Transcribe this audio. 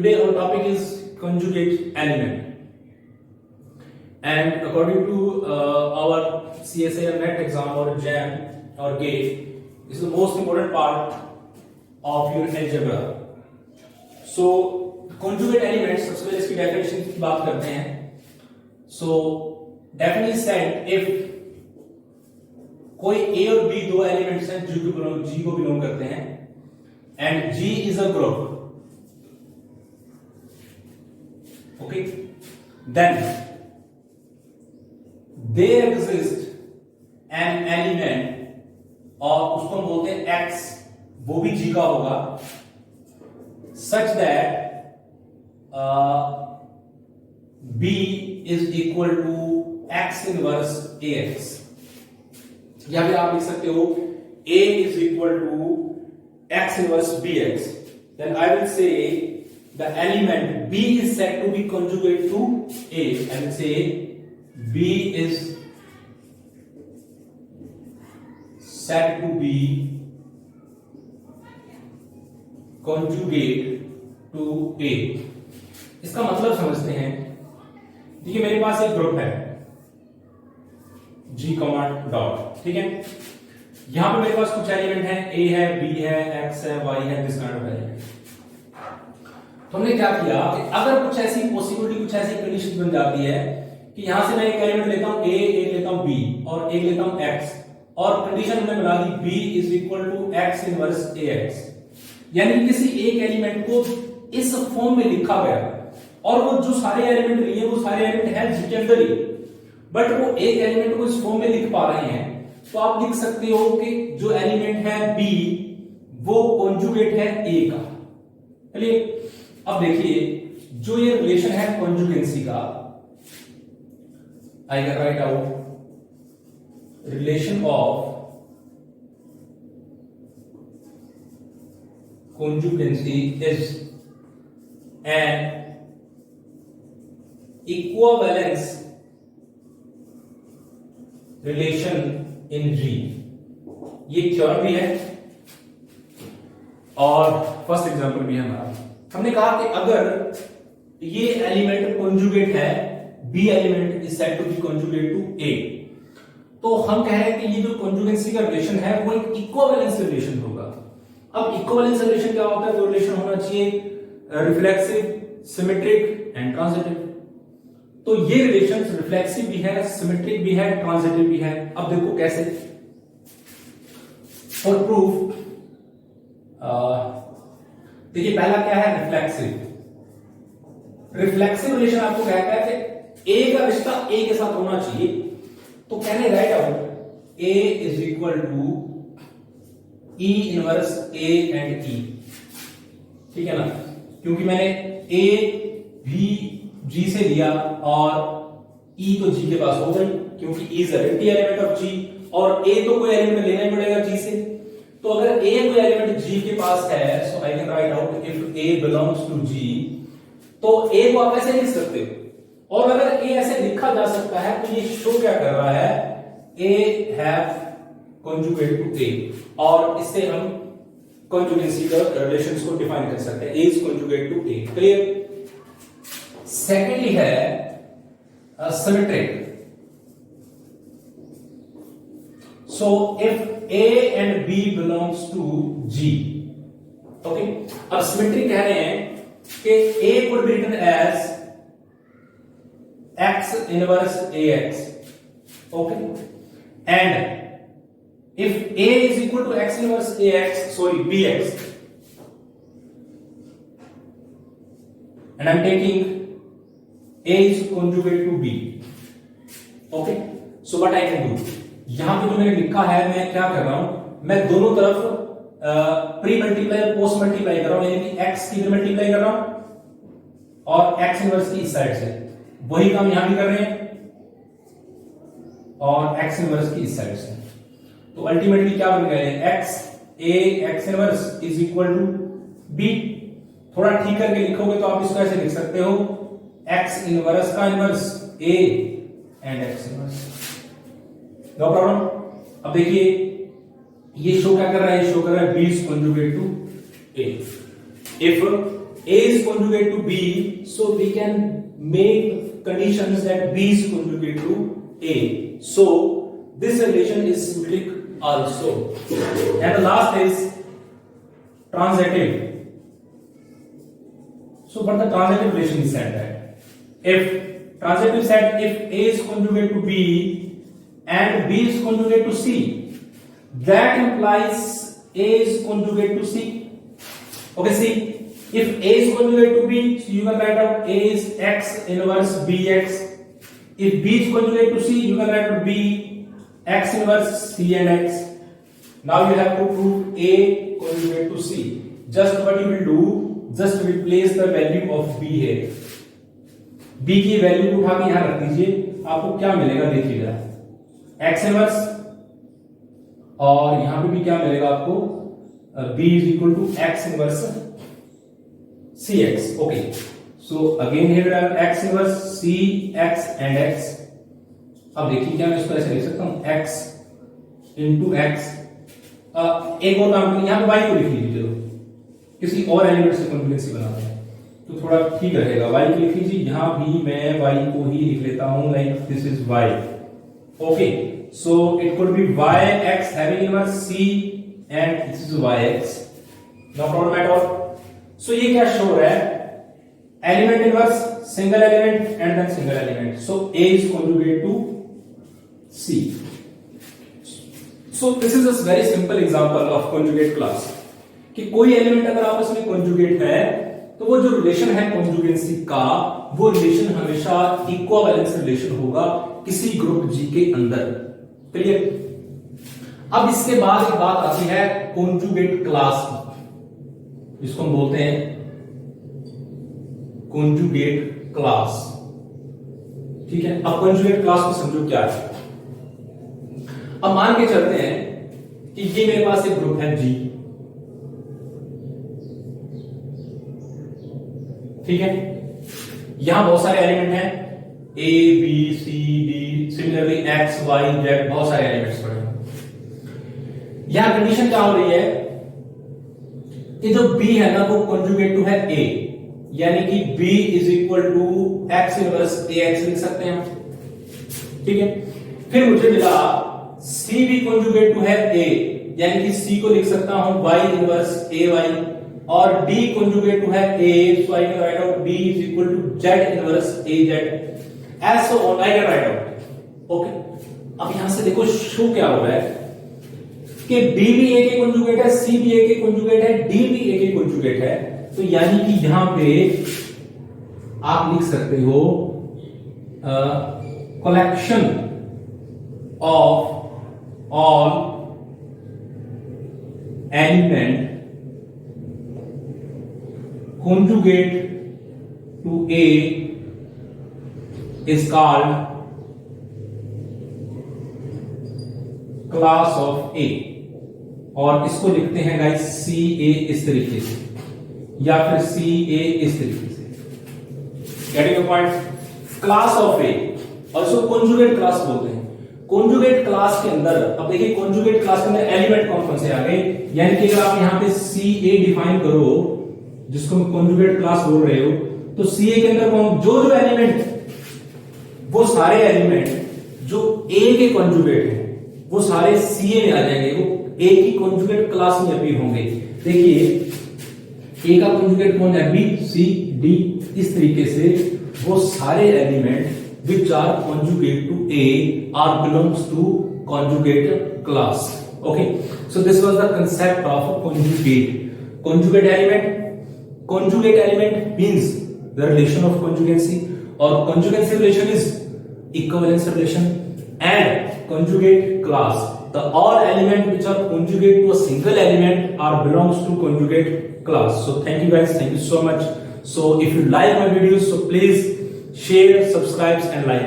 Today our topic is conjugate element, and according to our CSA NET exam or JAM or GATE, this is the most important part of your algebra. So conjugate elements, सबसे पहले इसकी definition की बात करते हैं. So definition said if कोई A और B दो एलिमेंट्स हैं G को बिलोंग करते हैं and G is a group, okay, then there exists an element और उसको हम बोलते हैं X, वो भी G का होगा, such that B is equal to X inverse AX. या भी आप लिख सकते हो A is equal to X inverse BX. Then I will say the element B is said to be conjugate to A. I will say B is said to be conjugate to A. इसका मतलब समझते हैं. देखिए मेरे पास एक group है G command dot, ठीक है. यहां पे मेरे पास कुछ एलिमेंट हैं, A है, B है, X है, Y है, दिस काइंड ऑफ एलिमेंट. तो हमने क्या किया कि अगर कुछ ऐसी पॉसिबिलिटी, कुछ ऐसी कंडीशन बन जाती है कि यहां से मैं एक एलिमेंट लेता हूं A, एक लेता हूं B और एक लेता हूं X, और कंडीशन हमने बना दी B is equal to X inverse AX, यानी किसी एक एलिमेंट को इस फॉर्म में लिखा गया और वो जो सारे एलिमेंट लिए वो सारे एलिमेंट है G के अंदर ही, बट वो एक एलिमेंट को इस फॉर्म में लिख पा रहे हैं. तो आप लिख सकते हो कि जो एलिमेंट है B वो कॉन्जुगेट है A का. चलिए अब देखिए जो ये रिलेशन है कॉन्जुगेंसी का, आई can write out relation of conjugancy is an equivalence relation in G. ये थ्योरम भी है और फर्स्ट एग्जांपल भी है हमारा. हमने कहा कि अगर ये एलिमेंट कॉन्जुगेट है, B element is said to be conjugate to A, तो हम कह रहे हैं कि ये जो कॉन्जुगेंसी का रिलेशन है वो एक इक्विवेलेंस रिलेशन होगा. अब इक्विवेलेंस रिलेशन क्या होता है? वो रिलेशन होना चाहिए रिफ्लेक्सिव, सिमेट्रिक एंड ट्रांजिटिव. तो ये रिलेशन रिफ्लेक्सिव भी है, सिमेट्रिक भी है, ट्रांजिटिव भी है. अब देखो कैसे. फॉर प्रूफ देखिए पहला क्या है? रिफ्लेक्सिव. रिफ्लेक्सिव रिलेशन आपको कहता है कि A का रिश्ता A के साथ होना चाहिए. तो कहने write out A is equal to E inverse A and E, ठीक है ना, क्योंकि मैंने A भी G से लिया और E तो G के पास हो गई, क्योंकि E is empty element of G और A तो कोई एलिमेंट लेना ही पड़ेगा G से. तो अगर A कोई एलिमेंट G के पास है, so I can write out if A belongs to G, तो A को आप ऐसे लिख सकते हो. और अगर A ऐसे लिखा जा सकता है तो ये शो क्या कर रहा है? A have conjugate to A, और इससे हम conjugacy का रिलेशंस को डिफाइन कर सकते हैं. A is conjugate to A. Clear? Secondly है symmetric. So if A and B belongs to G, okay. अब सिमेट्रिक कह रहे हैं कि A could be written as X inverse AX, okay, and if A is equal to X inverse BX, and I'm taking A is conjugate to B, okay, so what I can do, यहां पे जो मैंने लिखा है मैं क्या कर रहा हूं, मैं दोनों तरफ प्री मल्टीप्लाई और पोस्ट मल्टीप्लाई कर रहा हूं, यानी कि X की मल्टीप्लाई कर रहा हूं और X इनवर्स की इस साइड से. वही काम यहां भी कर रहे हैं और X इनवर्स की इस साइड से. तो अल्टीमेटली क्या बन गया? X inverse is equal to B. थोड़ा ठीक करके लिखोगे तो आप इसको ऐसे लिख सकते हो X इनवर्स का inverse A and X inverse. No problem. अब देखिए ये शो क्या कर रहा है, शो कर रहा है B is conjugate to A. If A is conjugate to B, so we can make conditions that B is conjugate to A. So this relation is cyclic also. And the last is transitive. So but the transitive relation is said that if transitive said if A is conjugate to B and B is conjugate to C, that implies A is conjugate to C. Okay, see, if A is conjugate to B, so you can write out A is X inverse BX. If B is conjugate to C, you can write out B X inverse C and X. Now you have to prove A conjugate to C. Just what you will do, just replace the value of B here. B की value उठा के यहां रख दीजिए, आपको क्या मिलेगा देखिएगा, X इनवर्स, और यहां पे भी क्या मिलेगा आपको, B is equal to X inverse CX. Okay, so again here I have X inverse CX and X. अब देखिए क्या मैं इसको ऐसे लिख सकता हूं, X into X. एक और काम करिए, यहां पे Y को लिख लीजिए, चलो किसी और एलिमेंट से कॉन्जुगेंसी बनाते हैं तो थोड़ा ठीक रहेगा। Y को लिख लीजिए, यहां भी मैं Y को ही लिख लेता हूं, like this is Y. Okay, so it could be YX having inverse C and this is YX. No problem at all. So ये क्या शो रहा है, element inverse, single element and then single element. So A is conjugate to C. So this is a very simple example of conjugate class. कि कोई element अगर आपस में conjugate है तो वो जो रिलेशन है conjugacy का, वो रिलेशन हमेशा इक्विवेलेंस रिलेशन होगा किसी ग्रुप G के अंदर. क्लियर? अब इसके बाद एक बात आती है कॉन्जुगेट क्लास, जिसको हम बोलते हैं कॉन्जुगेट क्लास. ठीक है, अब कॉन्जुगेट क्लास को समझो क्या है. अब मान के चलते हैं कि ये मेरे पास एक ग्रुप है G. ठीक है, यहां बहुत सारे एलिमेंट हैं, A B C D, similarly X Y Z, बहुत सारे एलिमेंट्स पड़े हैं. यहां कंडीशन क्या हो रही है कि जो B है ना वो कॉन्जुगेट टू है A, यानी कि B is equal to X inverse AX लिख सकते हैं. ठीक है, फिर मुझे मिला C भी कॉन्जुगेट टू है A, यानी कि C को लिख सकता हूं Y इनवर्स AY, और D कॉन्जुगेट टू है A, so I can write out B is equal to Z inverse AZ, as so on I can write out. Okay, अब यहां से देखो शो क्या हो रहा है कि B भी A के कॉन्जुगेट है, C भी A के कॉन्जुगेट है, D भी A के कॉन्जुगेट है. तो यानी कि यहां पे आप लिख सकते हो collection of all element conjugate to A is called class of A, और इसको लिखते हैं गाइस CA इस तरीके से, या फिर CA इस तरीके से. Getting your point? Class of A also conjugate class बोलते हैं. conjugate क्लास के अंदर, अब देखिए conjugate क्लास के अंदर एलिमेंट कौन कौन से आ गए, यानी कि अगर आप यहां पे CA डिफाइन करो, जिसको कॉन्जुगेट क्लास बोल रहे हो, तो CA के अंदर कौन, जो जो एलिमेंट, वो सारे एलिमेंट जो A के कॉन्जुगेट हैं वो सारे CA में आ जाएंगे, वो A की कॉन्जुगेट क्लास में अपीयर होंगे. देखिए A का कॉन्जुगेट कौन है, B C D, इस तरीके से वो सारे element which are conjugate to A are belongs to conjugate class. Okay, so this was the concept of conjugate. conjugate element means the relation of conjugacy, or conjugacy relation is equivalence relation, and conjugate class, the all element which are conjugate to a single element are belongs to conjugate class. So thank you guys, thank you so much. So if you like my videos, so please share, subscribe and like.